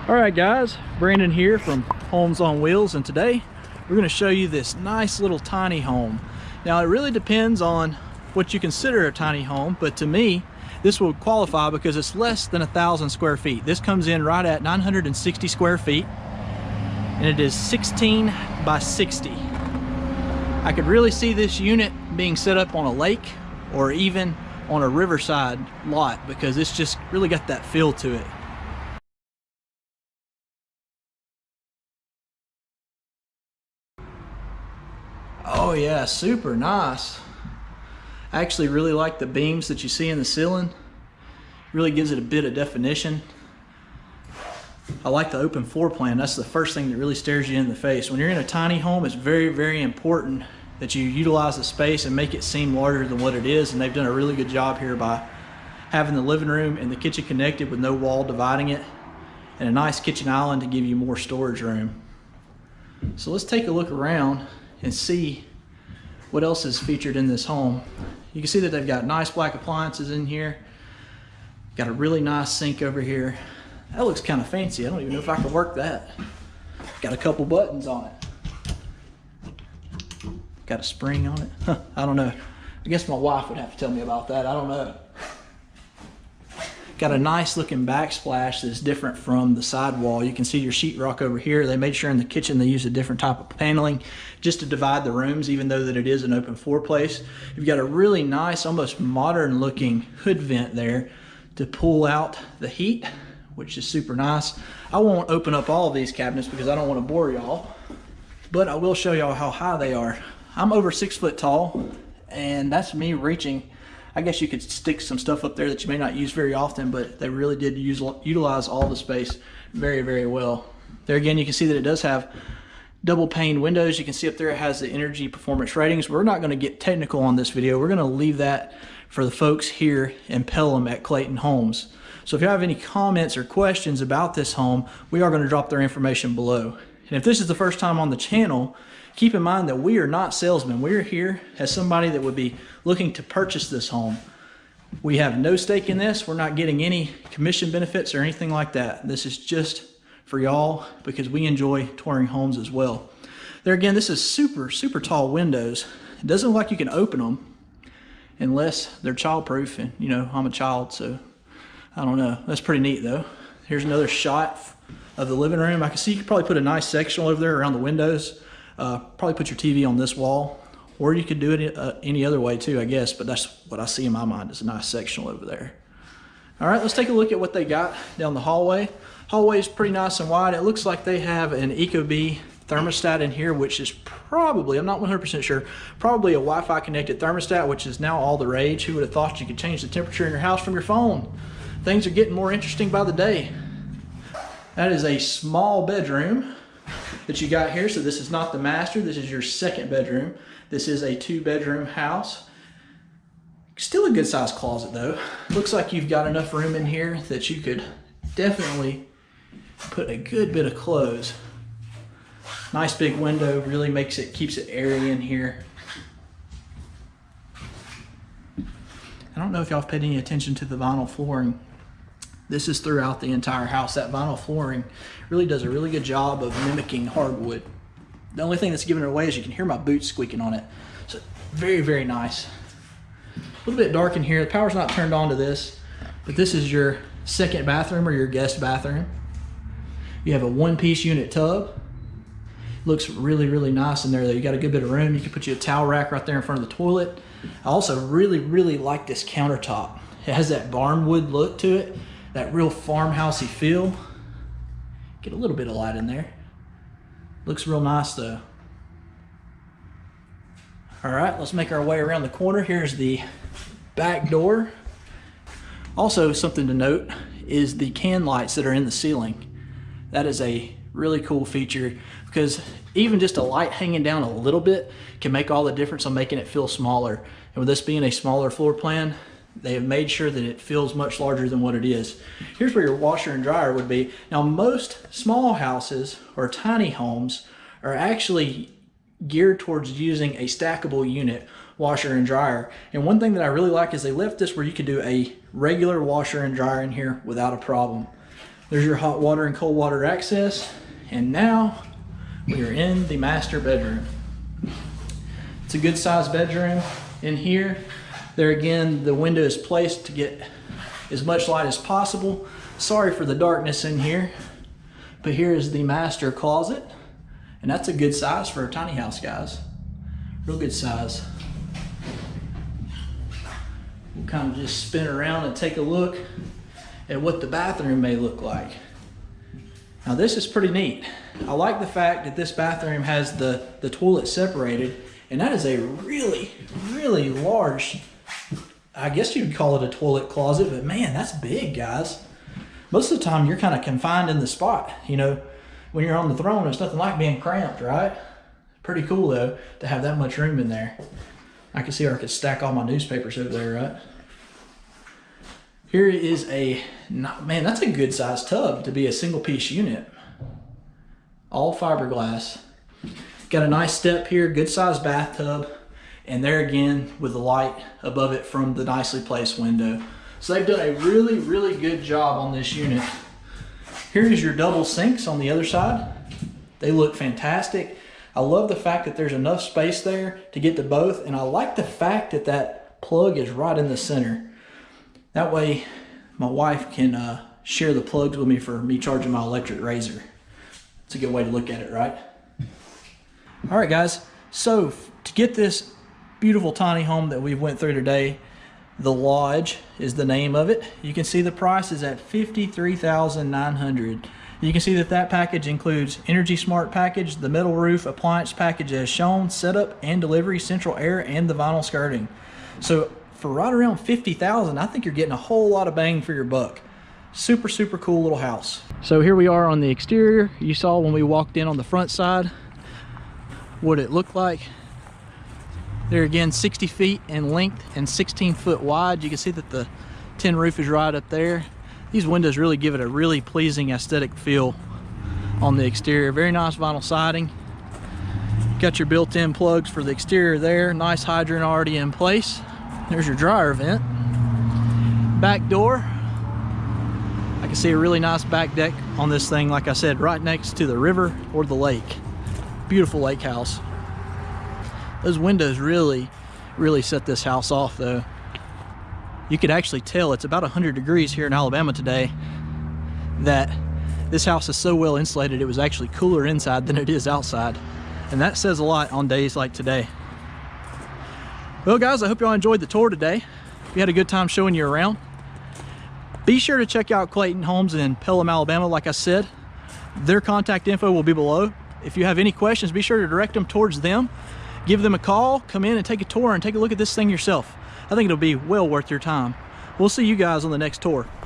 Alright guys, Brandon here from Homes on Wheels, and today we're going to show you this nice little tiny home. Now it really depends on what you consider a tiny home, but to me this will qualify because it's less than 1,000 square feet. This comes in right at 960 square feet and it is 16 by 60. I could really see this unit being set up on a lake or even on a riverside lot because it's just really got that feel to it. Oh yeah, super nice. I actually really like the beams that you see in the ceiling. Really gives it a bit of definition. I like the open floor plan. That's the first thing that really stares you in the face. When you're in a tiny home, it's very, very important that you utilize the space and make it seem larger than what it is, and they've done a really good job here by having the living room and the kitchen connected with no wall dividing it, and a nice kitchen island to give you more storage room. So let's take a look around and see what else is featured in this home. You can see that they've got nice black appliances in here. Got a really nice sink over here. That looks kind of fancy. I don't even know if I can work that. Got a couple buttons on it. Got a spring on it. Huh, I don't know. I guess my wife would have to tell me about that. I don't know. Got a nice looking backsplash that's different from the sidewall. You can see your sheetrock over here. They made sure in the kitchen they used a different type of paneling just to divide the rooms, even though that it is an open floor place. You've got a really nice, almost modern looking hood vent there to pull out the heat, which is super nice. I won't open up all of these cabinets because I don't want to bore y'all, but I will show y'all how high they are. I'm over 6 foot tall, and that's me reaching. I guess you could stick some stuff up there that you may not use very often, but they really did utilize all the space very, very well. There again, you can see that it does have double pane windows. You can see up there it has the energy performance ratings. We're not going to get technical on this video. We're going to leave that for the folks here in Pelham at Clayton Homes. So if you have any comments or questions about this home, we are going to drop their information below. And if this is the first time on the channel, keep in mind that we are not salesmen. We're here as somebody that would be looking to purchase this home. We have no stake in this. We're not getting any commission benefits or anything like that. This is just for y'all because we enjoy touring homes as well. There again, this is super, super tall windows. It doesn't look like you can open them unless they're childproof, and you know, I'm a child, so I don't know. That's pretty neat though. Here's another shot of the living room. I can see you could probably put a nice sectional over there around the windows. Probably put your TV on this wall, or you could do it any other way too, I guess, but that's what I see in my mind is a nice sectional over there. All right, let's take a look at what they got down the hallway. Hallway is pretty nice and wide. It looks like they have an Ecobee thermostat in here, which is probably, I'm not 100% sure, probably a Wi-Fi connected thermostat, which is now all the rage. Who would have thought you could change the temperature in your house from your phone? Things are getting more interesting by the day. That is a small bedroom that you got here. So this is not the master, this is your second bedroom. This is a 2-bedroom house. Still a good sized closet though. Looks like you've got enough room in here that you could definitely put a good bit of clothes. Nice big window, really keeps it airy in here. I don't know if y'all have paid any attention to the vinyl flooring. This is throughout the entire house. That vinyl flooring really does a really good job of mimicking hardwood. The only thing that's giving it away is you can hear my boots squeaking on it. So very, very nice. A little bit dark in here. The power's not turned on to this, but this is your second bathroom or your guest bathroom. You have a 1-piece unit tub. Looks really, really nice in there though. You got a good bit of room. You can put you a towel rack right there in front of the toilet. I also really, really like this countertop. It has that barnwood look to it. That real farmhousey feel. Get a little bit of light in there. Looks real nice though. All right, let's make our way around the corner. Here's the back door. Also, something to note is the can lights that are in the ceiling. That is a really cool feature because even just a light hanging down a little bit can make all the difference on making it feel smaller. And with this being a smaller floor plan, they have made sure that it feels much larger than what it is. Here's where your washer and dryer would be. Now, most small houses or tiny homes are actually geared towards using a stackable unit washer and dryer. And one thing that I really like is they left this where you could do a regular washer and dryer in here without a problem. There's your hot water and cold water access. And now we are in the master bedroom. It's a good sized bedroom in here. There again, the window is placed to get as much light as possible. Sorry for the darkness in here, but here is the master closet. And that's a good size for a tiny house, guys. Real good size. We'll kind of just spin around and take a look at what the bathroom may look like. Now this is pretty neat. I like the fact that this bathroom has the toilet separated, and that is a really, really large, I guess you'd call it a toilet closet, but man, that's big, guys. Most of the time you're kind of confined in the spot. You know, when you're on the throne, it's nothing like being cramped, right? Pretty cool though, to have that much room in there. I can see where I could stack all my newspapers over there, right? Here is man, that's a good sized tub to be a single piece unit. All fiberglass. Got a nice step here, good sized bathtub. And there again with the light above it from the nicely placed window. So they've done a really, really good job on this unit. Here is your double sinks on the other side. They look fantastic. I love the fact that there's enough space there to get to both. And I like the fact that that plug is right in the center. That way my wife can share the plugs with me for me charging my electric razor. It's a good way to look at it, right? All right, guys. So to get this beautiful tiny home that we went through today, the Lodge is the name of it. You can see the price is at $53,900. You can see that that package includes Energy Smart package, the metal roof, appliance package as shown, setup and delivery, central air, and the vinyl skirting. So for right around $50,000, I think you're getting a whole lot of bang for your buck. Super, super cool little house. So here we are on the exterior. You saw when we walked in on the front side what it looked like. There again, 60 feet in length and 16 foot wide. You can see that the tin roof is right up there. These windows really give it a really pleasing aesthetic feel on the exterior. Very nice vinyl siding. Got your built-in plugs for the exterior there. Nice hydrant already in place. There's your dryer vent. Back door. I can see a really nice back deck on this thing, like I said, right next to the river or the lake. Beautiful lake house. Those windows really, really set this house off though. You could actually tell it's about 100 degrees here in Alabama today, that this house is so well insulated it was actually cooler inside than it is outside. And that says a lot on days like today. Well guys, I hope y'all enjoyed the tour today. We had a good time showing you around. Be sure to check out Clayton Homes in Pelham, Alabama. Like I said, their contact info will be below. If you have any questions, be sure to direct them towards them. Give them a call, come in and take a tour and take a look at this thing yourself. I think it'll be well worth your time. We'll see you guys on the next tour.